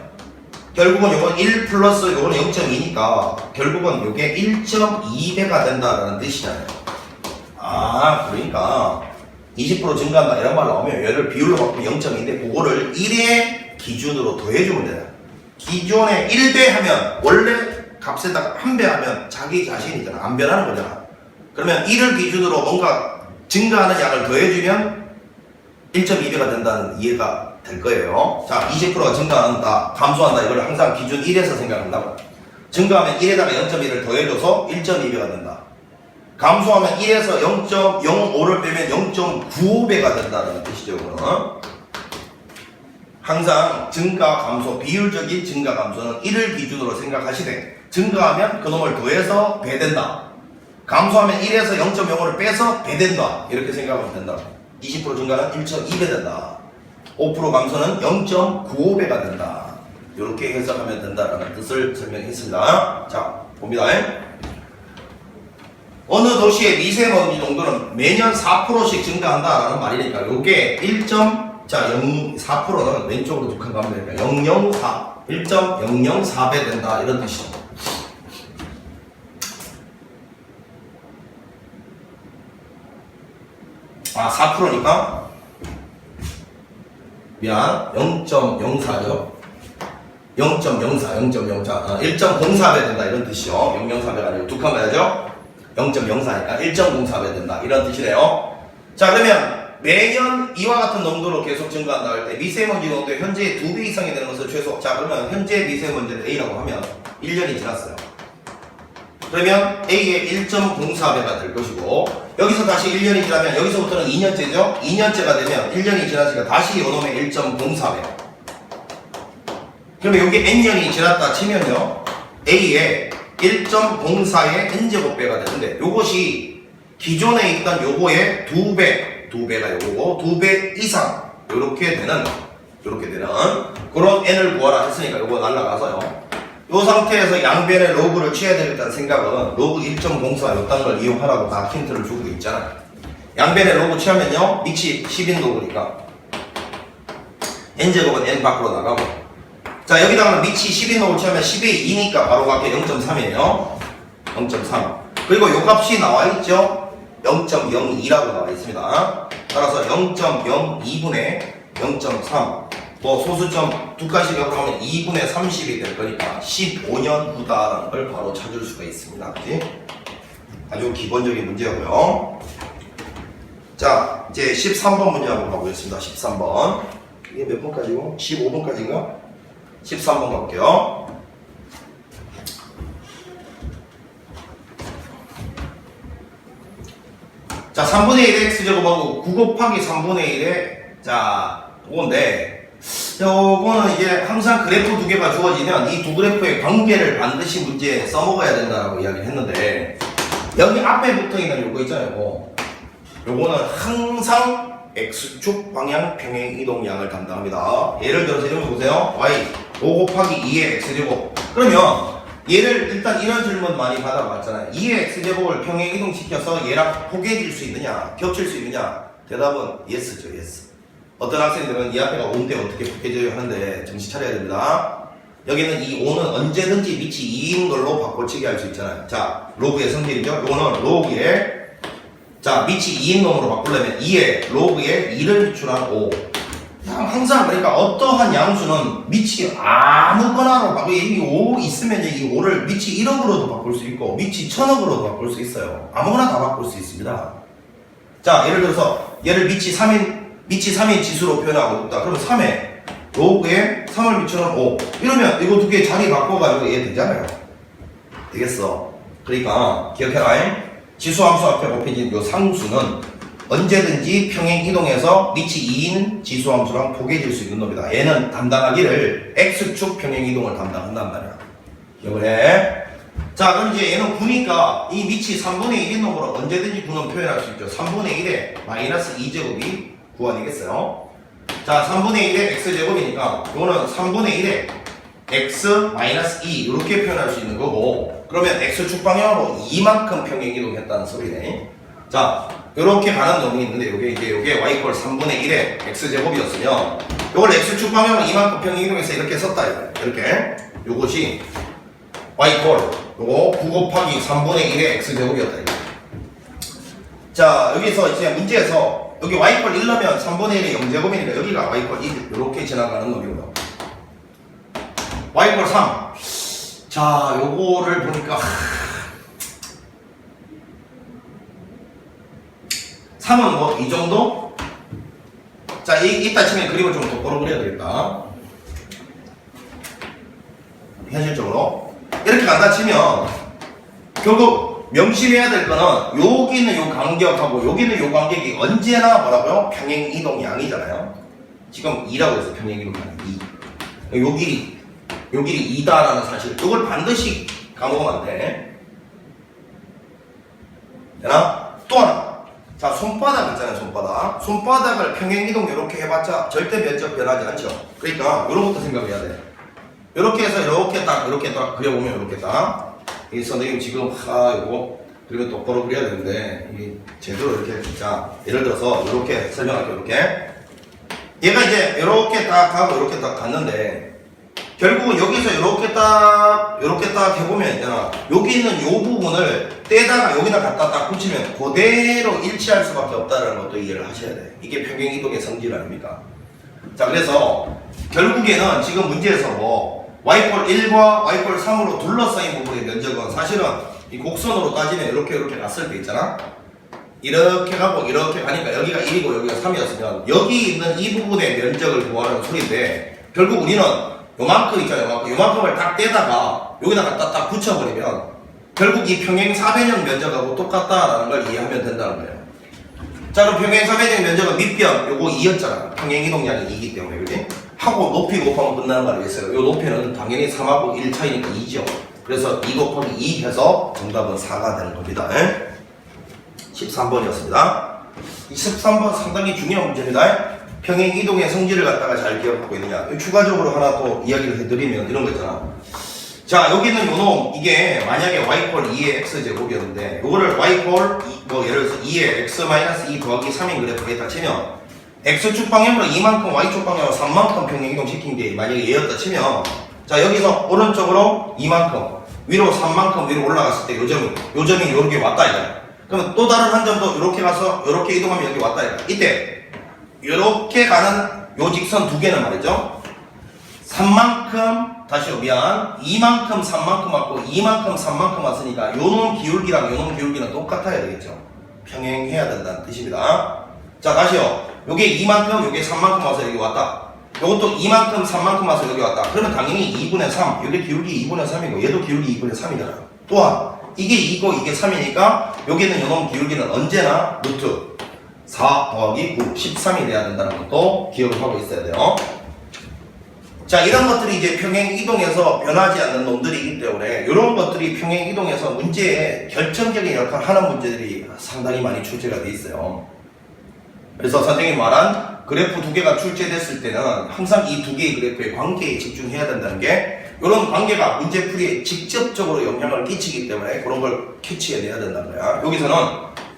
결국은 요건 1 플러스 요거는 0.2니까 결국은 요게 1.2배가 된다라는 뜻이잖아요. 아, 그러니까 20% 증가한다 이런 말 나오면 얘를 비율로 바꾸면 0.2인데 그거를 1의 기준으로 더해주면 돼요. 기존에 1배 하면 원래 값에다가 1배 하면 자기 자신이잖아. 안 변하는 거잖아. 그러면 1을 기준으로 뭔가 증가하는 양을 더해주면 1.2배가 된다는 이해가 될 거예요. 자, 20%가 증가한다, 감소한다 이걸 항상 기준 1에서 생각한다고. 증가하면 1에다가 0.1을 더해줘서 1.2배가 된다. 감소하면 1에서 0.05를 빼면 0.95배가 된다는 뜻이죠. 그거는. 항상 증가, 감소, 비율적인 증가, 감소는 1을 기준으로 생각하시되 증가하면 그놈을 더해서 배된다. 감소하면 1에서 0.05를 빼서 배된다. 이렇게 생각하면 된다. 20% 증가는 1.2배 된다. 5% 감소는 0.95배가 된다. 이렇게 해석하면 된다라는 뜻을 설명했습니다. 자, 봅니다. 어느 도시의 미세먼지 농도는 매년 4%씩 증가한다라는 말이니까 요게 4%는 왼쪽으로 두 칸 가면 되니까 004, 1.004배 된다 이런 뜻이죠. 아, 4%니까 미안 0.04죠. 0.04 1.04배 된다 이런 뜻이요. 0.04배가 아니고 두 칸 가야죠. 0.04니까 1.04배 된다 이런 뜻이래요. 자, 그러면 매년 이와 같은 농도로 계속 증가한다 할 때 미세먼지 농도의 현재의 2배 이상이 되는 것을 최소. 자, 그러면 현재 미세먼지를 A라고 하면 1년이 지났어요. 그러면 A의 1.04배가 될 것이고 여기서 다시 1년이 지나면 여기서부터는 2년째죠. 2년째가 되면 1년이 지나니까 다시 요놈의 1.04배. 그러면 여기 n년이 지났다 치면요. A의 1.04의 n제곱배가 되는데 요것이 기존에 있던 요거의 2배가 요거고 2배 이상 요렇게 되는 그런 n을 구하라 했으니까 요거 날라가서요. 요 상태에서 양변의 로그를 취해야 되겠다는 생각은 로그 1.04 요딴 걸 이용하라고 다 힌트를 주고 있잖아요. 양변의 로그 취하면요. 밑이 10인 로그니까 n제곱은 n 밖으로 나가고 자 여기다가는 밑이 10인 로그 취하면 10의 2니까 바로 밖에 0.3이에요. 0.3 그리고 요 값이 나와있죠. 0.02라고 나와있습니다. 따라서 0.02분의 0.3 뭐 소수점 두 칸씩 옆으로 하면 2분의 30이 될 거니까 15년 후다라는 걸 바로 찾을 수가 있습니다. 그치? 아주 기본적인 문제고요. 자 이제 13번 문제 한번 가보겠습니다. 13번 이게 몇 번까지고? 15번까지인가? 13번 가볼게요. 자 3분의 1의 x제곱하고 9 곱하기 3분의 1의 자 그건데 요거는 이제 항상 그래프 두 개가 주어지면 이 두 그래프의 관계를 반드시 문제에 써먹어야 된다라고 이야기를 했는데 여기 앞에 붙어있는 요거 있잖아요. 요거는 항상 x축 방향 평행 이동량을 담당합니다. 예를 들어서 이런 거 보세요. y 5 곱하기 2의 x제곱 그러면 얘를 일단 이런 질문 많이 받아봤잖아요. 2의 x제곱을 평행 이동시켜서 얘랑 포개질 수 있느냐 겹칠 수 있느냐 대답은 yes죠. yes. 어떤 학생들은 이 앞에가 5인데 어떻게 포개져요 하는데 정신 차려야 됩니다. 여기는 이 5는 언제든지 밑이 2인 걸로 바꿔치기 할 수 있잖아요. 자 로그의 성질이죠. 이거는 로그의 자 밑이 2인 놈으로 바꾸려면 2의 로그의 2를 비출한 5 항상 그러니까 어떠한 양수는 밑이 아무거나로 바꾸고 이미 5 있으면 이 5를 밑이 1억으로도 바꿀 수 있고 밑이 1000억으로도 바꿀 수 있어요. 아무거나 다 바꿀 수 있습니다. 자 예를 들어서 얘를 밑이 3인 지수로 표현하고 있다. 그러면 3에 로그에 3을 비추는 5 이러면 이거 두 개 자리 바꿔가지고 얘 되잖아요. 되겠어. 그러니까 기억해라. 지수함수 앞에 곱해진 요 상수는 언제든지 평행 이동해서 밑이 2인 지수함수랑 포개질 수 있는 놈이다. 얘는 담당하기를 x축 평행 이동을 담당한단 말이야. 기억을 해. 자 그럼 이제 얘는 9니까 이 밑이 3분의 1인 놈으로 언제든지 9는 표현할 수 있죠. 3분의 1에 마이너스 2제곱이 9 아니겠어요? 자 3분의 1의 x제곱이니까 이거는 3분의 1에 x 마이너스 2 이렇게 표현할 수 있는 거고 그러면 x축 방향으로 이만큼 평행 이동했다는 소리네. 자 이렇게 가는 놈이 있는데 요게 y 꼴 3분의 1의 x제곱이었으면 요걸 x축 방향으로 이만큼 평행 이동해서 이렇게 썼다 이렇게 요것이 y 꼴 요거 9 곱하기 3분의 1의 x제곱이었다 이거. 자 여기서 이제 문제에서 여기 y꼴 1 넣으면 3분의 1의 0제곱이니까 여기가 y꼴 1 이렇게 지나가는 놈이고요. y꼴 3 자 요거를 보니까 3은 뭐 이 정도? 자 이따 치면 그림을 좀 똑바로 그려야 되겠다. 현실적으로 이렇게 간다 치면 결국 명심해야 될 거는 여기는 요 간격하고 여기는 요 간격이 언제나 뭐라고요? 평행 이동 양이잖아요. 지금 2라고 해서 평행 이동 양이 2. 요 길이 2다라는 사실. 이걸 반드시 까먹으면 안 돼. 되나? 또 하나. 자 손바닥 있잖아요. 손바닥을 평행 이동 이렇게 해봤자 절대 면적 변하지 않죠. 그러니까 이런 것도 생각해야 돼. 이렇게 해서 이렇게 딱 그려보면 이렇게 딱. 이 선생님 지금 이거 그리고 똑바로 그려야 되는데 이게 제대로 이렇게 자 예를 들어서 이렇게 설명할게요. 이렇게 얘가 이제 이렇게 딱 하고 이렇게 딱 갔는데 결국은 여기서 이렇게 딱 해보면 있잖아. 여기 있는 요 부분을 떼다가 여기다 갖다 딱 붙이면 그대로 일치할 수밖에 없다는 것도 이해를 하셔야 돼. 이게 평행 이동의 성질 아닙니까? 자 그래서 결국에는 지금 문제에서 뭐 y꼴 1과 y꼴 3으로 둘러싸인 부분의 면적은 사실은 이 곡선으로 따지면 이렇게 갔을 때 있잖아. 이렇게 가고 이렇게 가니까 여기가 1이고 여기가 3이었으면 여기 있는 이 부분의 면적을 구하라는 소리인데 결국 우리는 요만큼 있잖아요. 요만큼을 딱 떼다가 여기다 갖다 딱 붙여버리면 결국 이 평행 사변형 면적하고 똑같다라는 걸 이해하면 된다는 거예요. 자, 그럼 평행 사변형 면적은 밑변 요거 2였잖아. 평행 이동량이 2이기 때문에, 그지? 하고 높이 곱하면 끝나는 거 알겠어요? 요 높이는 당연히 3하고 1 차이니까 2죠. 그래서 2 곱하기 2 해서 정답은 4가 되는 겁니다. 13번이었습니다. 13번 상당히 중요한 문제입니다. 평행 이동의 성질을 갖다가 잘 기억하고 있느냐. 추가적으로 하나 또 이야기를 해드리면 이런 거 있잖아. 자, 여기는 요 놈, 이게 만약에 y꼴 2의 x제곱이었는데 요거를 y꼴 뭐 예를 들어서 2의 x-2 더하기 3인 그래프에다 치면 x축 방향으로 2만큼 y축 방향으로 3만큼 평행 이동시킨 게 만약에 얘였다 치면, 자, 여기서 오른쪽으로 2만큼 위로 3만큼 위로 올라갔을 때 요점이 요렇게 왔다 이거야. 그러면 또 다른 한 점도 요렇게 가서 요렇게 이동하면 여기 왔다 이거야. 이때 요렇게 가는 요 직선 두 개는 말이죠, 3만큼 다시요, 미안, 2만큼 3만큼 왔고 2만큼 3만큼 왔으니까 요놈 기울기랑 요놈 기울기는 똑같아야 되겠죠. 평행해야 된다는 뜻입니다. 자, 다시요, 요게 2만큼 요게 3만큼 와서 여기 왔다. 요것도 2만큼 3만큼 와서 여기 왔다. 그러면 당연히 2분의 3, 요게 기울기 2분의 3이고 얘도 기울기 2분의 3이잖아. 또한 이게 2고 이게 3이니까 여기는 요놈 기울기는 언제나 루트 4 더하기 9, 13이 돼야 된다는 것도 기억을 하고 있어야 돼요. 자, 이런 것들이 이제 평행 이동에서 변하지 않는 놈들이기 때문에 이런 것들이 평행 이동에서 문제에 결정적인 역할을 하는 문제들이 상당히 많이 출제가 돼 있어요. 그래서 선생님이 말한 그래프 두 개가 출제됐을 때는 항상 이 두 개의 그래프의 관계에 집중해야 된다는 게, 이런 관계가 문제풀이에 직접적으로 영향을 끼치기 때문에 그런 걸 캐치해내야 된다는 거야. 여기서는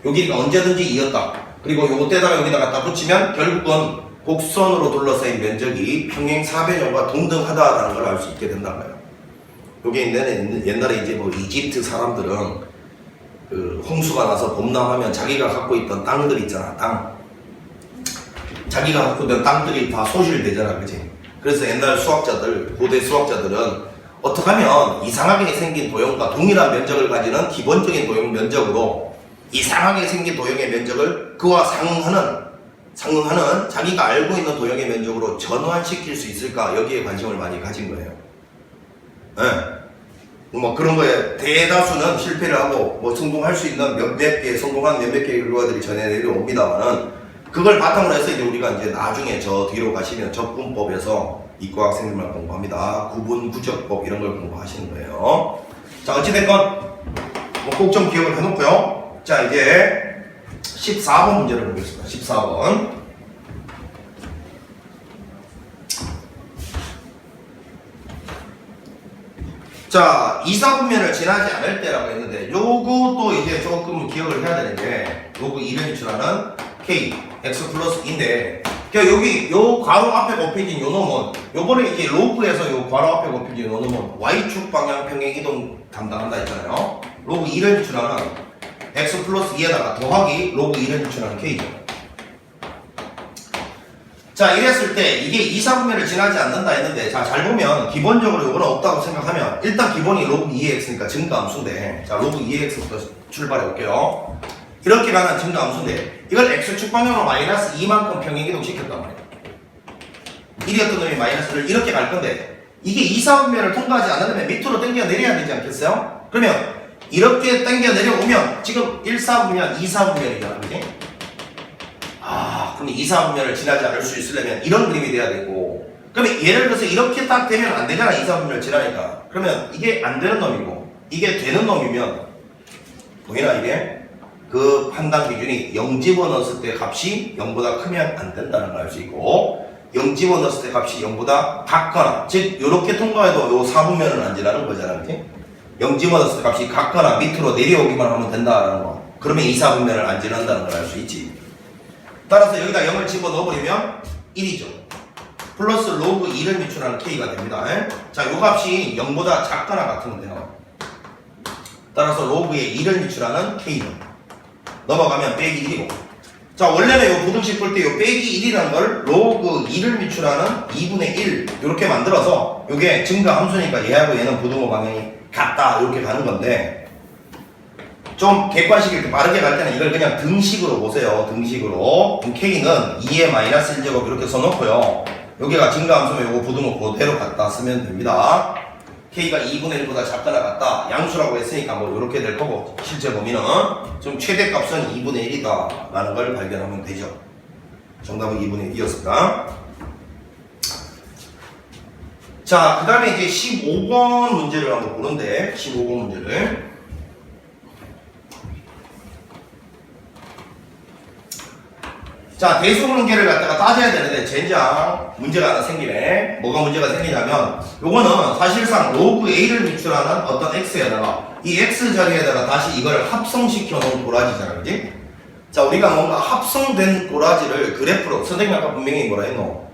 여기가 언제든지 2였다. 그리고 요때다가 여기다 갖다 붙이면 결국은 곡선으로 둘러싸인 면적이 평행 사변형과 동등하다라는 걸 알 수 있게 된다는 거예요. 요게 옛날에 이제 뭐 이집트 사람들은 그 홍수가 나서 범람하면 자기가 갖고 있던 땅들 있잖아, 땅. 자기가 갖고 있던 땅들이 다 소실되잖아, 그치? 그래서 옛날 수학자들, 고대 수학자들은 어떻게 하면 이상하게 생긴 도형과 동일한 면적을 가지는 기본적인 도형 면적으로 이상하게 생긴 도형의 면적을 그와 상응하는 자기가 알고 있는 도형의 면적으로 전환시킬 수 있을까, 여기에 관심을 많이 가진 거예요. 뭐 그런 거에 대다수는 실패를 하고 뭐 성공할 수 있는 성공한 몇몇 개의 결과들이 전해 내려옵니다만은, 그걸 바탕으로 해서 이제 우리가 이제 나중에 저 뒤로 가시면 적분법에서 이과 학생들만 공부합니다. 구분 구적법 이런 걸 공부하시는 거예요. 자, 어찌됐건 뭐 꼭 좀 기억을 해놓고요. 자, 이제 14번 문제를 보겠습니다. 14번. 자, 이사분면을 지나지 않을 때라고 했는데, 요것도 이제 조금 기억을 해야 되는 게, 요거 이름이 출하는 K, X 플러스 E인데, 그러니까 여기 요 괄호 앞에 곱해진 요 놈은, 요번에 이제 로그에서 요 괄호 앞에 곱해진 요 놈은 Y축 방향 평행 이동 담당한다 했잖아요. 로그 2를 출하는 X 플러스 2에다가 더하기 로그 2를 유출하는 K죠. 자, 이랬을 때 이게 2사분면을 지나지 않는다 했는데, 자, 잘 보면 기본적으로 요거는 없다고 생각하면 일단 기본이 로그 2의 x니까 증가함수인데, 자, 로그 2의 x부터 출발해 볼게요. 이렇게 가는 증가함수인데 이걸 x축 방향으로 마이너스 2만큼 평행 이동 시켰단 말이에요. 1이었던 놈이 마이너스를 이렇게 갈 건데, 이게 2사분면을 통과하지 않으면 밑으로 당겨 내려야 되지 않겠어요? 그러면 이렇게 당겨 내려오면 지금 1사분면, 2사분면이잖아, 그지? 그럼 2사분면을 지나지 않을 수 있으려면 이런 그림이 돼야 되고, 그러면 예를 들어서 이렇게 딱 되면 안 되잖아, 2사분면을 지나니까. 그러면 이게 안 되는 놈이고 이게 되는 놈이면, 보이나 이게? 그 판단 기준이 0 집어넣었을 때 값이 0보다 크면 안 된다는 걸 알 수 있고, 0 집어넣었을 때 값이 0보다 같거나, 즉 요렇게 통과해도 요 4분면은 안 지나는 거잖아, 그치? 0 집어넣었을 때 값이 같거나 밑으로 내려오기만 하면 된다는 거. 그러면 2, 4분면을 안 지난다는 걸 알 수 있지. 따라서 여기다 0을 집어넣어버리면 1이죠. 플러스 로그 2를 유출하는 K가 됩니다. 자, 요 값이 0보다 작거나 같으면 돼요. 따라서 로그의 2를 유출하는 K죠. 넘어가면 빼기 1이고. 자, 원래는 요 부등식 풀 때 요 빼기 1이라는 걸 로그 2를 유출하는 2분의 1 이렇게 만들어서, 요게 증가 함수니까 얘하고 얘는 부등호 방향이 같다 이렇게 가는 건데, 좀 객관식 이렇게 빠르게 갈 때는 이걸 그냥 등식으로 보세요. 등식으로. 그럼 K는 2의 마이너스 1제곱 이렇게 써놓고요. 여기가 증가함수면 요거 부등호 그대로 갖다 쓰면 됩니다. K가 2분의 1보다 작거나 같다. 양수라고 했으니까 뭐 이렇게 될 거고, 실제 범위는 좀 최대값은 2분의 1이다 라는 걸 발견하면 되죠. 정답은 2분의 1이었습니다. 자, 그 다음에 이제 15번 문제를 한번 보는데, 15번 문제를. 자, 대수분계를 갖다가 따져야 되는데 젠장 문제가 하나 생기네. 뭐가 문제가 생기냐면 요거는 사실상 로그 A를 미출하는 어떤 X에다가 이 X 자리에다가 다시 이걸 합성시켜 놓은 도라지잖아, 그지? 자, 우리가 뭔가 합성된 도라지를 그래프로, 선생님이 아까 분명히 뭐라 했노?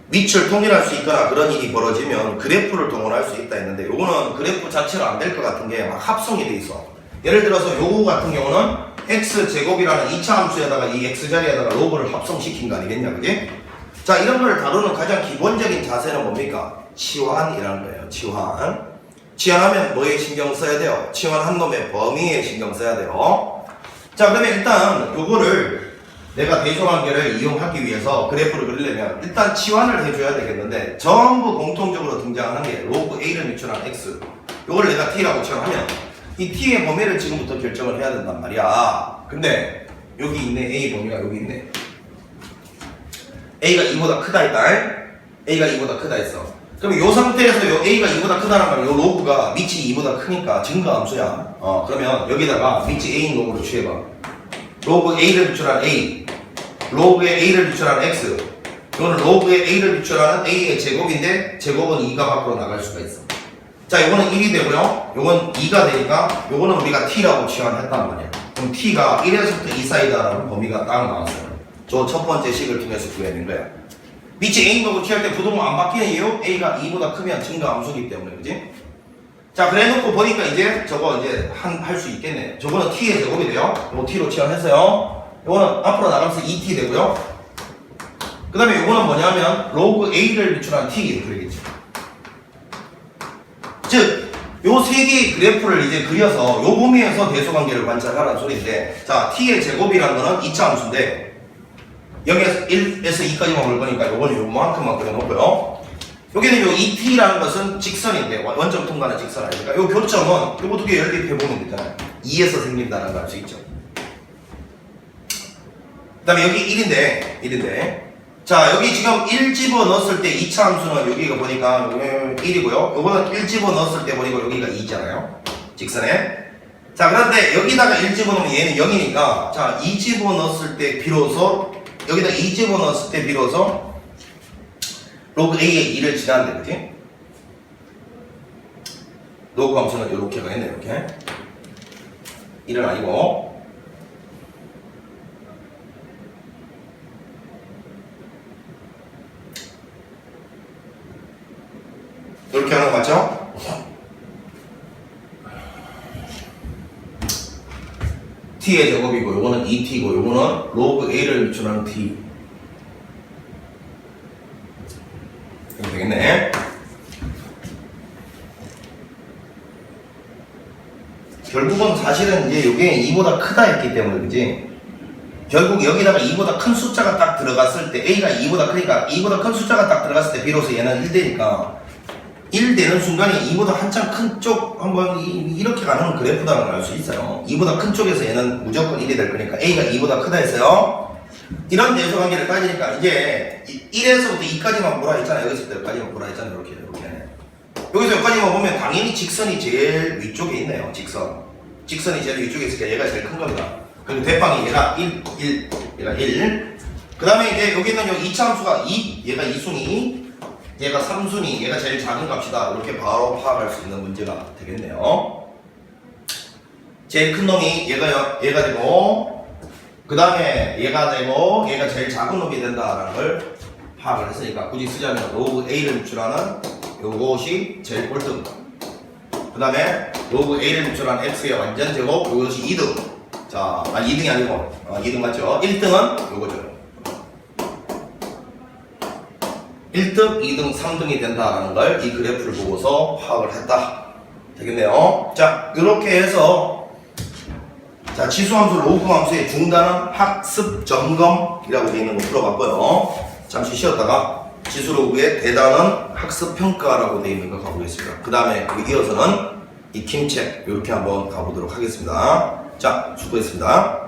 밑을 통일할 수 있거나 그런 일이 벌어지면 그래프를 동원할 수 있다 했는데 요거는 그래프 자체로 안 될 것 같은 게 막 합성이 돼 있어. 예를 들어서 요거 같은 경우는 x제곱이라는 2차 함수에다가 이 x자리에다가 로그를 합성시킨 거 아니겠냐, 그지? 자, 이런 걸 다루는 가장 기본적인 자세는 뭡니까? 치환이라는 거예요. 치환. 치환하면 뭐에 신경 써야 돼요? 치환한 놈의 범위에 신경 써야 돼요. 자, 그러면 일단 요거를 내가 대조관계를 이용하기 위해서 그래프를 그리려면 일단 치환을 해줘야 되겠는데 전부 공통적으로 등장하는 게 로그 A를 미출한 x, 요걸 내가 t라고 치환하면 이 t의 범위를 지금부터 결정을 해야 된단 말이야. 근데 여기 있네. a 범위가 여기 있네. a가 2보다 크다 했다. a가 2보다 크다 했어. 그럼 이 상태에서 요 a가 2보다 크다는 말은 요 로그가 밑이 2보다 크니까 증가함수야. 그러면 여기다가 밑이 a인 로그를 취해봐. 로그 a를 미출한 a, 로그의 a를 미출한 x, 이거는 로그의 a를 미출하는 a의 제곱인데 제곱은 2가 밖으로 나갈 수가 있어. 자, 요거는 1이 되고요. 요건 2가 되니까 요거는 우리가 t라고 치환했단 말이야. 그럼 t가 1에서부터 2 사이다라는 범위가 딱 나왔어요. 저 첫 번째 식을 통해서 구해낸 거야. 밑이 a인 거고 취할 때 부동은 안 바뀌는 이유? a가 2보다 크면 증가함수기 때문에, 그지? 자, 그래 놓고 보니까 이제 저거 이제 할 수 있겠네. 저거는 t의 제곱이 돼요. 요거 t로 치환했어요. 요거는 앞으로 나가면서 2t 되고요. 그 다음에 요거는 뭐냐면 로그 a를 미출한 t 이렇게 되겠죠. 즉, 요 세 개의 그래프를 이제 그려서 요 범위에서 대소관계를 관찰하라는 소리인데, 자, t의 제곱이라는 거는 2차 함수인데, 여기에서 1에서 2까지만 볼 거니까 요거는 요만큼만 그려놓고요. 여기는 요 2t라는 것은 직선인데, 원점 통과하는 직선 아닙니까? 요 교점은 요거 두 개 연립해보면 되잖아요. 2에서 생긴다는 걸 알 수 있죠. 그 다음에 여기 1인데, 자, 여기 지금 1 집어 넣었을 때 2차 함수는 여기가 보니까 1이고요. 요거는 1 집어 넣었을 때 보니까 여기가 2잖아요. 직선에. 자, 그런데 여기다가 1 집어 넣으면 얘는 0이니까, 자, 2 집어 넣었을 때 비로소, 여기다 2 집어 넣었을 때 비로소 로그 A의 2를 지나는데, 그지? 로그 함수는 이렇게 가겠네, 이렇게. 1은 아니고. 이렇게 하는 거 맞죠? t의 제곱이고 요거는 2t고 요거는 로그 a를 미출하는 t. 이렇게 되겠네. 결국은 사실은 이제 요게 2보다 크다 했기 때문에, 그지? 결국 여기다가 2보다 큰 숫자가 딱 들어갔을 때 a가 2보다 크니까 2보다 큰 숫자가 딱 들어갔을 때 비로소 얘는 1되니까 1 되는 순간에 2보다 한참 큰 쪽 한번 이렇게 가는 그래프다는 걸 알 수 있어요. 2보다 큰 쪽에서 얘는 무조건 1이 될 거니까 A가 2보다 크다 했어요. 이런 대소관계를 따지니까 이제 1에서부터 2까지만 보라 했잖아요. 여기서부터 여기까지만 보라 했잖아요. 이렇게. 여기서 여기까지만 보면 당연히 직선이 제일 위쪽에 있네요. 직선이 제일 위쪽에 있으니까 얘가 제일 큰 겁니다. 그리고 대빵이 얘가 1, 얘가 1. 그 다음에 이제 여기 있는 요 2차 함수가 2, 얘가 2순위. 얘가 3순위, 얘가 제일 작은 값이다. 이렇게 바로 파악할 수 있는 문제가 되겠네요. 제일 큰 놈이 얘가 되고, 그 다음에 얘가 되고, 얘가 제일 작은 놈이 된다라는 걸 파악을 했으니까 굳이 쓰자면 로그 A를 미출하는 요것이 제일 꼴등. 그 다음에 로그 A를 미출하는 X의 완전 제곱, 요것이 2등. 자, 2등이 아니고, 2등 맞죠? 1등은 요거죠. 1등, 2등, 3등이 된다라는 걸 이 그래프를 보고서 파악을 했다. 되겠네요. 자, 이렇게 해서 자, 지수함수, 로그함수의 중단은 학습 점검이라고 되어 있는 거 풀어봤고요. 잠시 쉬었다가 지수로그의 대단원 학습평가라고 되어 있는 거 가보겠습니다. 그 다음에 이어서는 익힘책 이렇게 한번 가보도록 하겠습니다. 자, 수고했습니다.